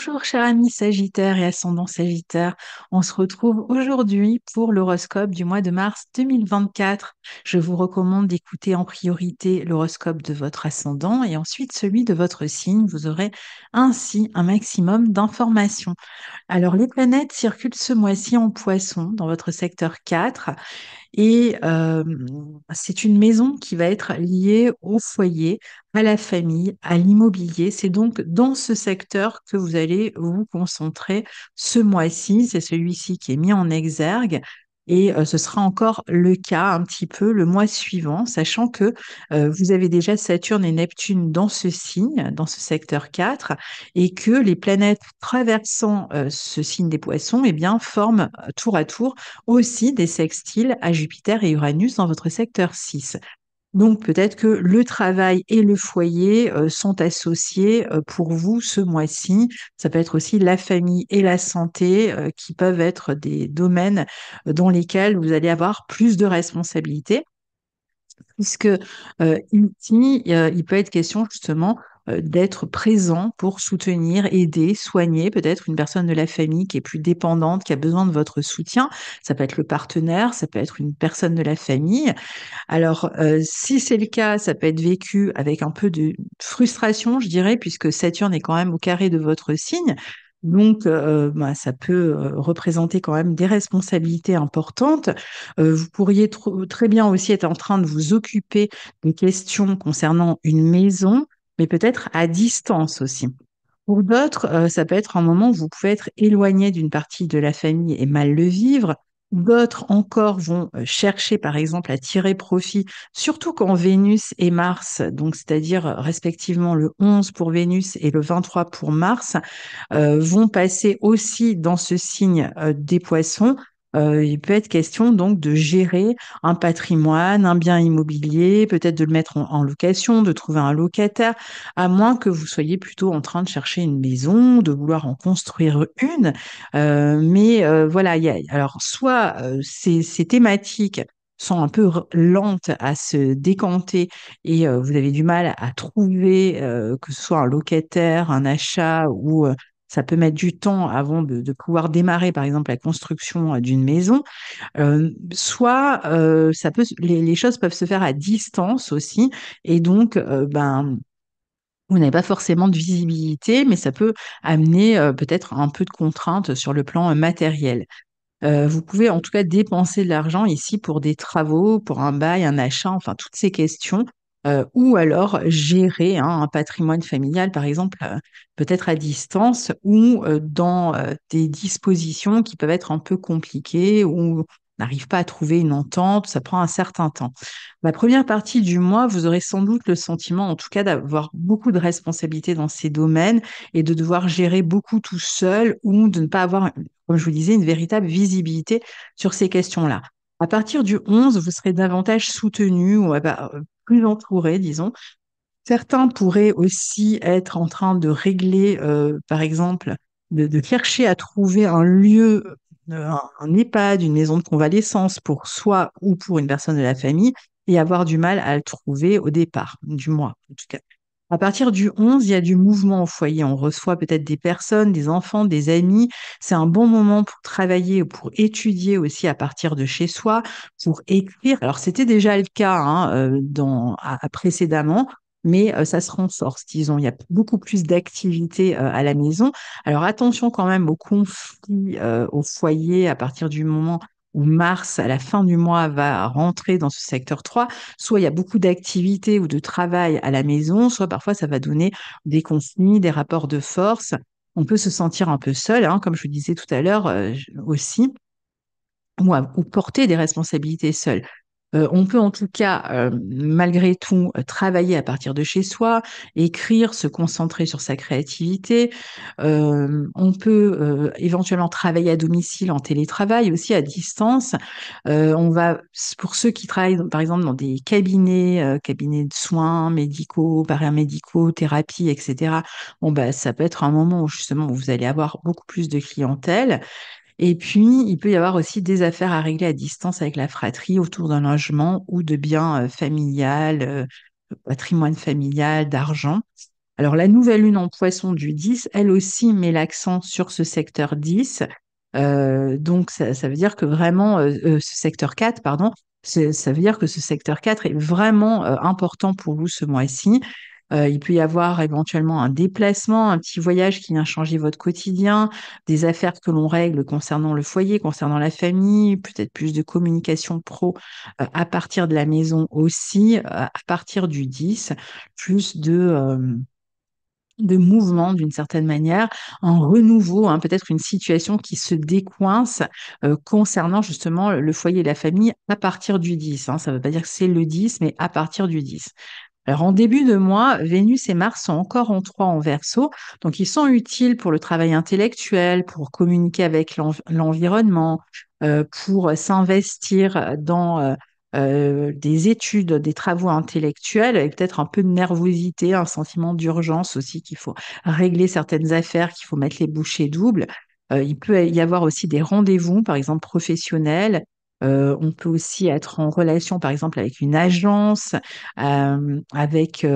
Bonjour, cher ami Sagittaire et ascendant Sagittaire. On se retrouve aujourd'hui pour l'horoscope du mois de mars 2024. Je vous recommande d'écouter en priorité l'horoscope de votre ascendant et ensuite celui de votre signe. Vous aurez ainsi un maximum d'informations. Alors, les planètes circulent ce mois-ci en Poisson dans votre secteur 4. Et c'est une maison qui va être liée au foyer, à la famille, à l'immobilier. C'est donc dans ce secteur que vous allez vous concentrer ce mois-ci. C'est celui-ci qui est mis en exergue. Et ce sera encore le cas un petit peu le mois suivant, sachant que vous avez déjà Saturne et Neptune dans ce signe, dans ce secteur 4, et que les planètes traversant ce signe des poissons, eh bien, forment tour à tour aussi des sextiles à Jupiter et Uranus dans votre secteur 6. Donc peut-être que le travail et le foyer sont associés pour vous ce mois-ci. Ça peut être aussi la famille et la santé qui peuvent être des domaines dans lesquels vous allez avoir plus de responsabilités puisque ici, il peut être question justement d'être présent pour soutenir, aider, soigner peut-être une personne de la famille qui est plus dépendante, qui a besoin de votre soutien. Ça peut être le partenaire, ça peut être une personne de la famille. Alors, si c'est le cas, ça peut être vécu avec un peu de frustration, je dirais, puisque Saturne est quand même au carré de votre signe. Donc, ça peut représenter quand même des responsabilités importantes. Vous pourriez très bien aussi être en train de vous occuper de questions concernant une maison, mais peut-être à distance aussi. Pour d'autres, ça peut être un moment où vous pouvez être éloigné d'une partie de la famille et mal le vivre. D'autres encore vont chercher, par exemple, à tirer profit, surtout quand Vénus et Mars, donc c'est-à-dire respectivement le 11 pour Vénus et le 23 pour Mars, vont passer aussi dans ce signe des poissons. Il peut être question donc de gérer un patrimoine, un bien immobilier, peut-être de le mettre en location, de trouver un locataire, à moins que vous soyez plutôt en train de chercher une maison, de vouloir en construire une. Mais voilà, alors soit ces thématiques sont un peu lentes à se décanter et vous avez du mal à trouver que ce soit un locataire, un achat ou ça peut mettre du temps avant de pouvoir démarrer, par exemple, la construction d'une maison. Soit les choses peuvent se faire à distance aussi, et donc vous n'avez pas forcément de visibilité, mais ça peut amener peut-être un peu de contraintes sur le plan matériel. Vous pouvez en tout cas dépenser de l'argent ici pour des travaux, pour un bail, un achat, enfin toutes ces questions, ou alors gérer un patrimoine familial, par exemple, peut-être à distance ou dans des dispositions qui peuvent être un peu compliquées ou on n'arrive pas à trouver une entente, ça prend un certain temps. La première partie du mois, vous aurez sans doute le sentiment, en tout cas, d'avoir beaucoup de responsabilités dans ces domaines et de devoir gérer beaucoup tout seul ou de ne pas avoir, comme je vous disais, une véritable visibilité sur ces questions-là. À partir du 11, vous serez davantage soutenu ou plus entouré, disons. Certains pourraient aussi être en train de régler, par exemple, de chercher à trouver un lieu, un EHPAD, une maison de convalescence pour soi ou pour une personne de la famille et avoir du mal à le trouver au départ du mois, en tout cas. À partir du 11, il y a du mouvement au foyer. On reçoit peut-être des personnes, des enfants, des amis. C'est un bon moment pour travailler, pour étudier aussi à partir de chez soi, pour écrire. Alors, c'était déjà le cas hein, précédemment, mais ça se renforce, disons. Il y a beaucoup plus d'activités à la maison. Alors, attention quand même aux conflits au foyer à partir du moment où Mars, à la fin du mois, va rentrer dans ce secteur 3. Soit il y a beaucoup d'activités ou de travail à la maison, soit parfois ça va donner des conflits, des rapports de force. On peut se sentir un peu seul, hein, comme je vous disais tout à l'heure aussi, ou porter des responsabilités seul. On peut en tout cas, malgré tout, travailler à partir de chez soi, écrire, se concentrer sur sa créativité. On peut éventuellement travailler à domicile en télétravail, aussi à distance. Pour ceux qui travaillent, par exemple, dans des cabinets, cabinets de soins médicaux, paramédicaux, thérapie, etc. Bon, bah, ça peut être un moment où justement où vous allez avoir beaucoup plus de clientèle. Et puis, il peut y avoir aussi des affaires à régler à distance avec la fratrie autour d'un logement ou de biens familial, patrimoine familial, d'argent. Alors, la nouvelle lune en poisson du 10, elle aussi met l'accent sur ce secteur 10. Donc, ça veut dire que vraiment, ce secteur 4, pardon, ça veut dire que ce secteur 4 est vraiment important pour vous ce mois-ci. Il peut y avoir éventuellement un déplacement, un petit voyage qui vient changer votre quotidien, des affaires que l'on règle concernant le foyer, concernant la famille, peut-être plus de communication pro à partir de la maison aussi, à partir du 10, plus de mouvement d'une certaine manière, un renouveau, hein, peut-être une situation qui se décoince concernant justement le foyer et la famille à partir du 10. Hein. Ça ne veut pas dire que c'est le 10, mais à partir du 10. Alors, en début de mois, Vénus et Mars sont encore en 3 en Verseau, donc ils sont utiles pour le travail intellectuel, pour communiquer avec l'environnement, pour s'investir dans des études, des travaux intellectuels, avec peut-être un peu de nervosité, un sentiment d'urgence aussi, qu'il faut régler certaines affaires, qu'il faut mettre les bouchées doubles. Il peut y avoir aussi des rendez-vous, par exemple professionnels. On peut aussi être en relation, par exemple, avec une agence, avec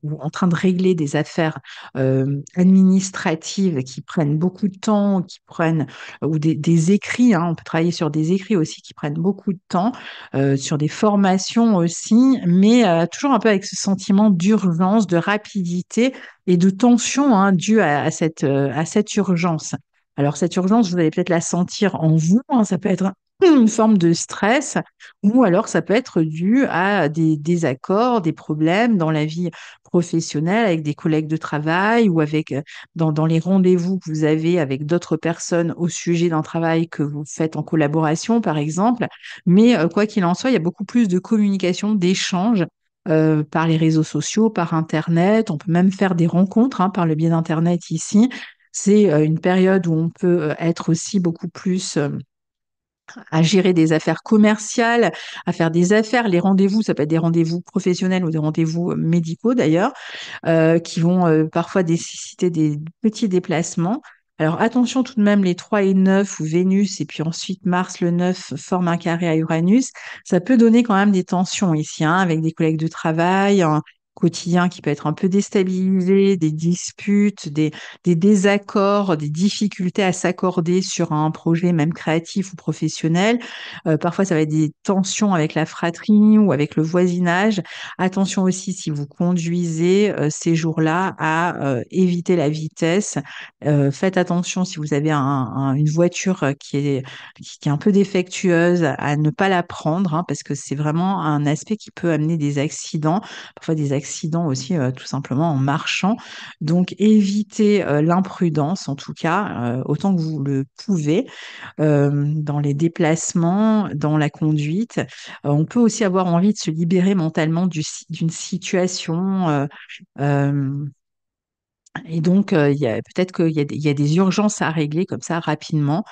ou en train de régler des affaires administratives qui prennent beaucoup de temps, qui prennent ou des écrits. Hein, on peut travailler sur des écrits aussi qui prennent beaucoup de temps, sur des formations aussi, mais toujours un peu avec ce sentiment d'urgence, de rapidité et de tension hein, due à cette urgence. Alors cette urgence, vous allez peut-être la sentir en vous. Hein, ça peut être une forme de stress, ou alors ça peut être dû à des désaccords, des problèmes dans la vie professionnelle avec des collègues de travail ou avec dans les rendez-vous que vous avez avec d'autres personnes au sujet d'un travail que vous faites en collaboration, par exemple. Mais quoi qu'il en soit, il y a beaucoup plus de communication, d'échanges. Par les réseaux sociaux, par Internet, on peut même faire des rencontres hein, par le biais d'Internet ici. C'est une période où on peut être aussi beaucoup plus à gérer des affaires commerciales, à faire des affaires. Les rendez-vous, ça peut être des rendez-vous professionnels ou des rendez-vous médicaux d'ailleurs, qui vont parfois nécessiter des petits déplacements. Alors attention tout de même, les 3 et 9 où Vénus et puis ensuite Mars le 9 forment un carré à Uranus, ça peut donner quand même des tensions ici, hein, avec des collègues de travail, un quotidien qui peut être un peu déstabilisé, des disputes, des désaccords, des difficultés à s'accorder sur un projet même créatif ou professionnel. Parfois, ça va être des tensions avec la fratrie ou avec le voisinage. Attention aussi si vous conduisez ces jours-là à éviter la vitesse. Faites attention si vous avez une voiture qui est un peu défectueuse à ne pas la prendre hein, parce que c'est vraiment un aspect qui peut amener des accidents, parfois des accidents aussi tout simplement en marchant. Donc évitez l'imprudence en tout cas autant que vous le pouvez dans les déplacements, dans la conduite. On peut aussi avoir envie de se libérer mentalement d'une situation. Euh, et donc, il y a peut-être il y a des urgences à régler comme ça rapidement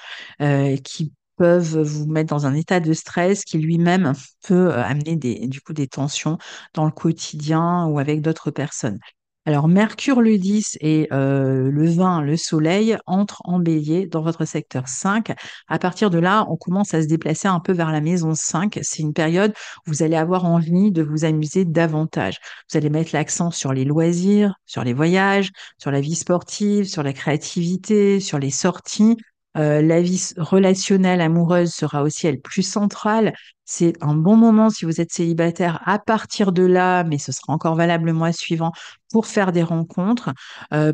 qui peuvent vous mettre dans un état de stress qui lui-même peut amener du coup, des tensions dans le quotidien ou avec d'autres personnes. Alors, Mercure le 10 et le 20, le Soleil, entrent en bélier dans votre secteur 5. À partir de là, on commence à se déplacer un peu vers la maison 5. C'est une période où vous allez avoir envie de vous amuser davantage. Vous allez mettre l'accent sur les loisirs, sur les voyages, sur la vie sportive, sur la créativité, sur les sorties. La vie relationnelle, amoureuse sera aussi, elle, plus centrale. C'est un bon moment si vous êtes célibataire à partir de là, mais ce sera encore valable le mois suivant pour faire des rencontres,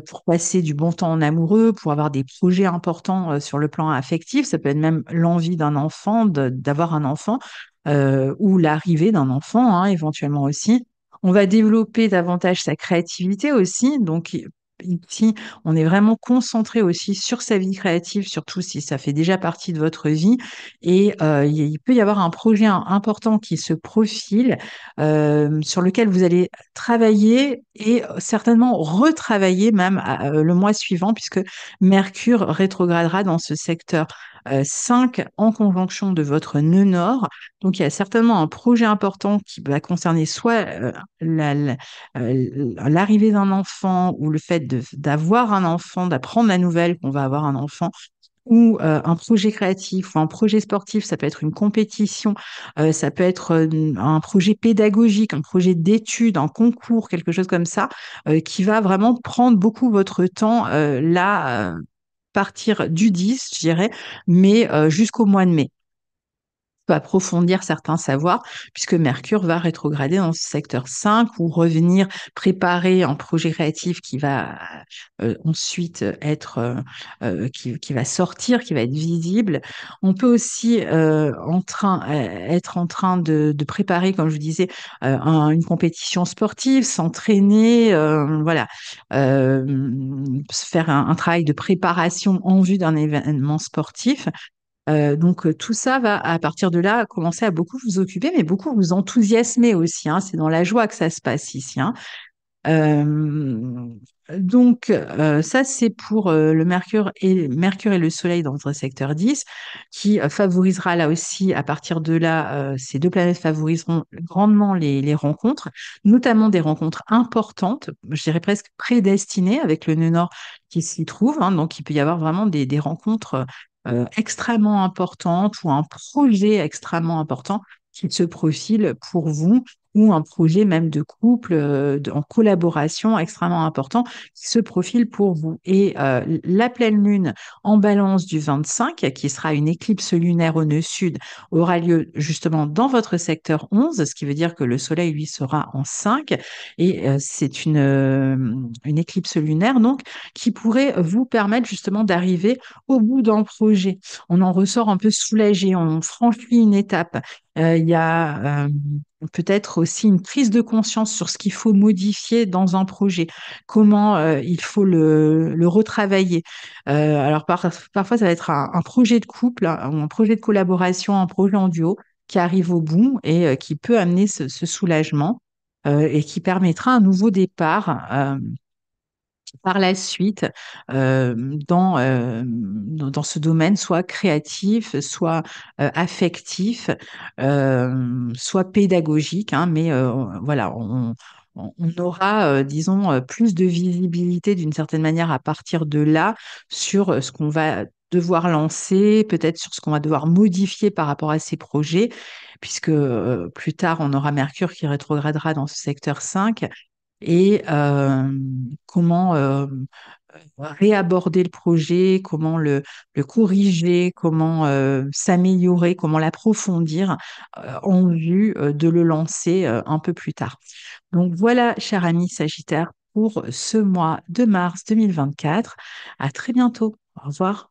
pour passer du bon temps en amoureux, pour avoir des projets importants sur le plan affectif. Ça peut être même l'envie d'un enfant, d'avoir un enfant, ou l'arrivée d'un enfant, hein, éventuellement aussi. On va développer davantage sa créativité aussi. Donc, ici, on est vraiment concentré aussi sur sa vie créative, surtout si ça fait déjà partie de votre vie. Et il peut y avoir un projet important qui se profile, sur lequel vous allez travailler et certainement retravailler même le mois suivant, puisque Mercure rétrogradera dans ce secteur 5 en conjonction de votre nœud nord. Donc, il y a certainement un projet important qui va concerner soit l'arrivée d'un enfant ou le fait d'avoir un enfant, d'apprendre la nouvelle qu'on va avoir un enfant, ou un projet créatif ou un projet sportif, ça peut être une compétition, ça peut être un projet pédagogique, un projet d'étude, un concours, quelque chose comme ça, qui va vraiment prendre beaucoup votre temps là, partir du 10, je dirais, mais jusqu'au mois de mai peut approfondir certains savoirs, puisque Mercure va rétrograder dans ce secteur 5 ou revenir préparer un projet créatif qui va ensuite être, qui va sortir, qui va être visible. On peut aussi être en train de préparer, comme je vous disais, une compétition sportive, s'entraîner, voilà, faire un travail de préparation en vue d'un événement sportif. Donc, tout ça va, à partir de là, commencer à beaucoup vous occuper, mais beaucoup vous enthousiasmer aussi, hein. C'est dans la joie que ça se passe ici, hein. Euh, donc, ça, c'est pour le Mercure et le Soleil dans votre secteur 10, qui favorisera là aussi, à partir de là, ces deux planètes favoriseront grandement les rencontres, notamment des rencontres importantes, je dirais presque prédestinées avec le nœud nord qui s'y trouve, hein. Donc, il peut y avoir vraiment des rencontres extrêmement importantes ou un projet extrêmement important qui se profile pour vous ou un projet même de couple en collaboration extrêmement important qui se profile pour vous. Et la pleine lune en balance du 25, qui sera une éclipse lunaire au nœud sud, aura lieu justement dans votre secteur 11, ce qui veut dire que le soleil, lui, sera en 5. Et c'est une éclipse lunaire, donc, qui pourrait vous permettre justement d'arriver au bout d'un projet. On en ressort un peu soulagé, on franchit une étape. Il y a peut-être aussi une prise de conscience sur ce qu'il faut modifier dans un projet, comment il faut le retravailler. Alors parfois, ça va être un projet de couple, hein, ou un projet de collaboration, un projet en duo qui arrive au bout et qui peut amener ce soulagement et qui permettra un nouveau départ par la suite euh, dans ce domaine, soit créatif, soit affectif, soit pédagogique, hein, mais voilà, on aura, disons, plus de visibilité d'une certaine manière à partir de là sur ce qu'on va devoir lancer, peut-être sur ce qu'on va devoir modifier par rapport à ces projets, puisque plus tard, on aura Mercure qui rétrogradera dans ce secteur 5 et comment réaborder le projet, comment le corriger, comment s'améliorer, comment l'approfondir en vue de le lancer un peu plus tard. Donc voilà, cher ami Sagittaire, pour ce mois de mars 2024. À très bientôt. Au revoir.